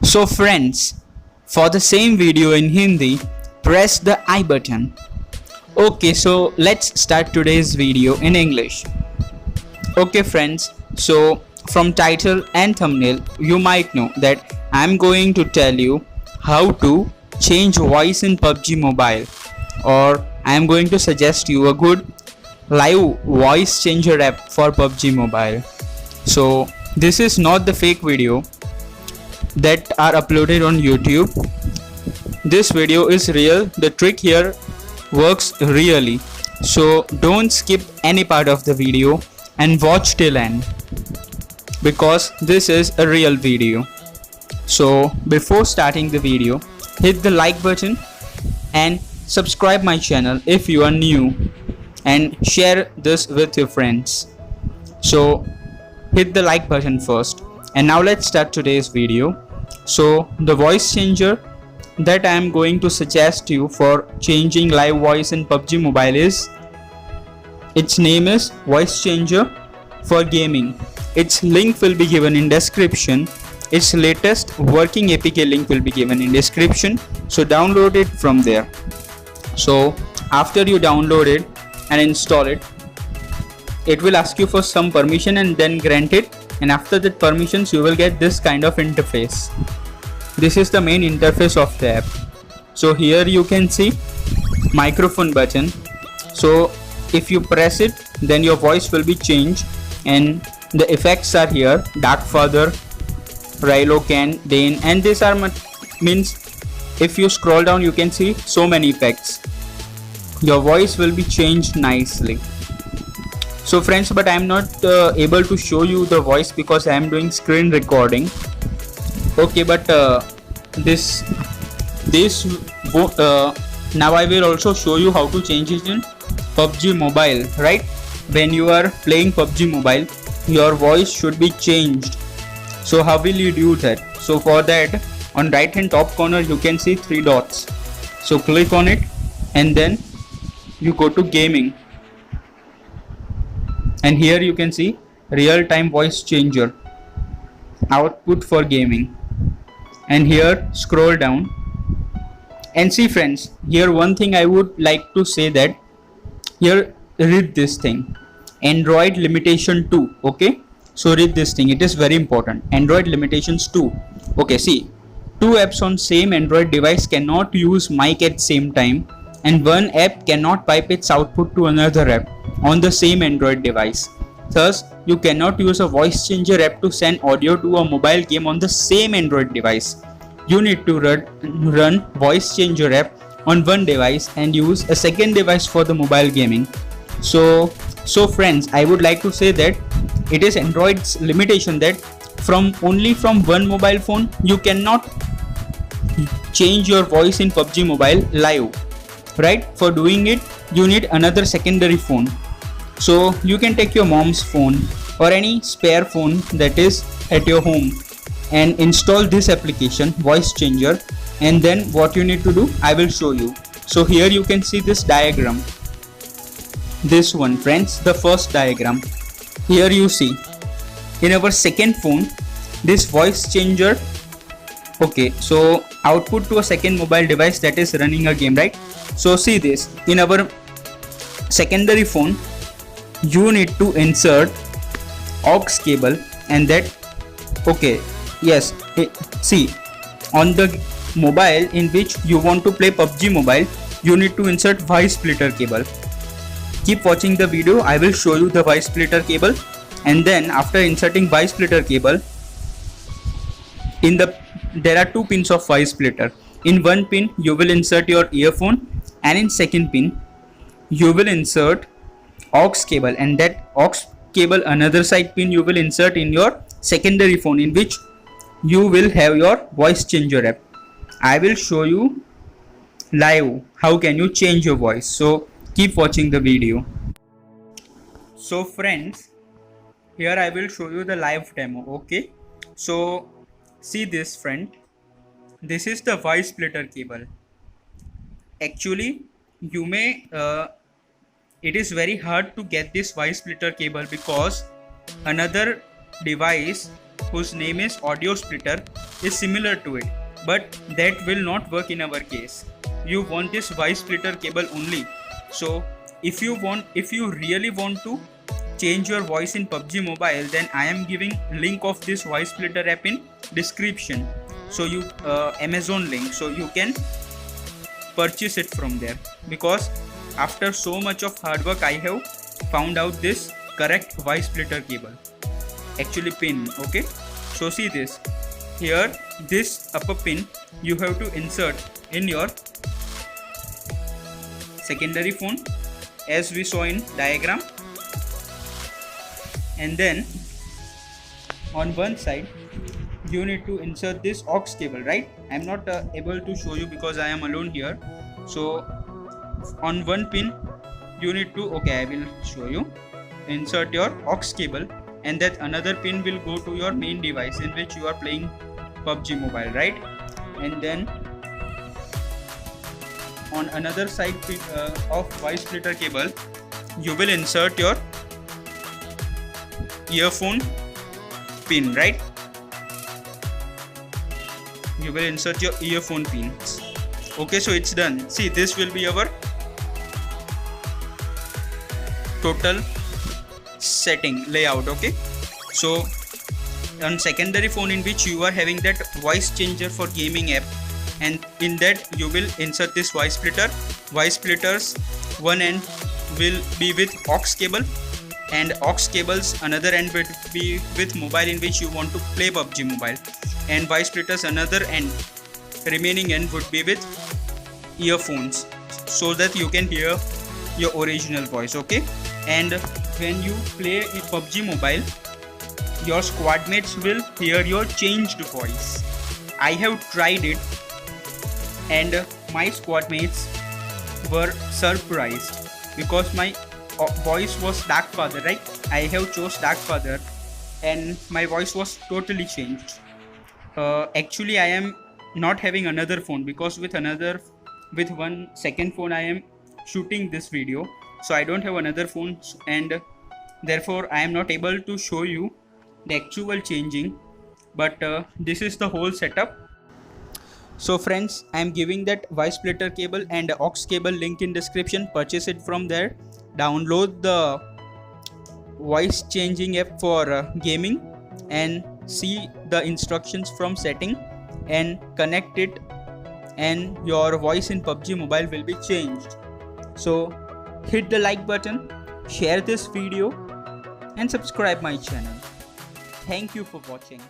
So friends, for the same video in Hindi, press the I button. Okay, so let's start today's video in English. Okay friends, so from title and thumbnail, you might know that I'm going to tell you how to change voice in PUBG Mobile, or I'm going to suggest you a good live voice changer app for PUBG Mobile. So this is not the fake video that are uploaded on YouTube. This video is real. The trick here works really. So don't skip any part of the video and watch till end, because this is a real video. So before starting the video, hit the like button and subscribe my channel if you are new, and share this with your friends. So hit the like button first, and now let's start today's video. So the voice changer that I am going to suggest you for changing live voice in PUBG Mobile is, its name is Voice Changer for Gaming. Its link will be given in description. Its latest working APK link will be given in description, so download it from there. So after you download it and install it, it will ask you for some permission and then grant it, and after that permissions you will get this kind of interface. This is the main interface of the app. So here you can see microphone button. So if you press it, then your voice will be changed, and the effects are here: Dark Father, Rilo Can, Dane, and these are means if you scroll down you can see so many effects. Your voice will be changed nicely. So friends, but I am not able to show you the voice because I am doing screen recording. Okay, but now I will also show you how to change it in PUBG Mobile, right? When you are playing PUBG Mobile, your voice should be changed. So how will you do that? So for that, on right hand top corner you can see 3 dots. So click on it and then you go to gaming, and here you can see real time voice changer, output for gaming, and here scroll down and see friends, here one thing I would like to say, that here read this thing, Android limitation 2. Okay, so read this thing, it is very important. Android limitations 2. Okay, see, 2 apps on same Android device cannot use mic at same time, and one app cannot pipe its output to another app on the same Android device. Thus, you cannot use a voice changer app to send audio to a mobile game on the same Android device. You need to run voice changer app on one device and use a second device for the mobile gaming. So friends, I would like to say that it is Android's limitation that only from one mobile phone you cannot change your voice in PUBG Mobile live, right? For doing it you need another secondary phone. So you can take your mom's phone or any spare phone that is at your home and install this application Voice Changer, and then what you need to do I will show you. So here you can see this diagram, this one friends, the first diagram. Here you see in our second phone this voice changer. Okay, so output to a second mobile device that is running a game, right? So see this, in our secondary phone you need to insert aux cable, and that, okay, yes, see, on the mobile in which you want to play PUBG Mobile you need to insert voice splitter cable. Keep watching the video, I will show you the voice splitter cable, and then after inserting voice splitter cable, there are 2 pins of voice splitter. In one pin you will insert your earphone, and in second pin you will insert aux cable, and that aux cable another side pin you will insert in your secondary phone in which you will have your voice changer app. I will show you live how can you change your voice, so keep watching the video. So friends, here I will show you the live demo. Okay, so see this friend, this is the voice splitter cable. Actually you may it is very hard to get this voice splitter cable because another device whose name is Audio Splitter is similar to it, but that will not work in our case. You want this voice splitter cable only. So if you really want to change your voice in PUBG Mobile, then I am giving link of this voice splitter app in description. So you Amazon link, so you can purchase it from there, because after so much of hard work I have found out this correct voice splitter cable, actually pin. Okay, so see this here, this upper pin you have to insert in your secondary phone as we saw in diagram, and then on one side you need to insert this aux cable, right? I'm not able to show you because I am alone here. So on one pin you need to, okay, I will show you, insert your aux cable, and that another pin will go to your main device in which you are playing PUBG Mobile, right? And then on another side of voice splitter cable you will insert your earphone pin, right? You will insert your earphone pins. Okay, so it's done. See, this will be our total setting layout. Okay, so on secondary phone in which you are having that voice changer for gaming app, and in that you will insert this voice splitter. Voice splitters one end will be with aux cable, and aux cables another end will be with mobile in which you want to play PUBG Mobile, and voice splitters another end, remaining end would be with earphones, so that you can hear your original voice. Okay, and when you play PUBG Mobile, your squad mates will hear your changed voice. I have tried it and my squad mates were surprised because my voice was Dark Father, right? I have chose Dark Father and my voice was totally changed. Actually I am not having another phone because with one second phone I am shooting this video, so I don't have another phone, and therefore I am not able to show you the actual changing, but this is the whole setup. So friends, I am giving that voice splitter cable and aux cable link in description. Purchase it from there. Download the voice changing app for gaming and see the instructions from setting and connect it, and your voice in PUBG Mobile will be changed. So hit the like button, share this video and subscribe my channel. Thank you for watching.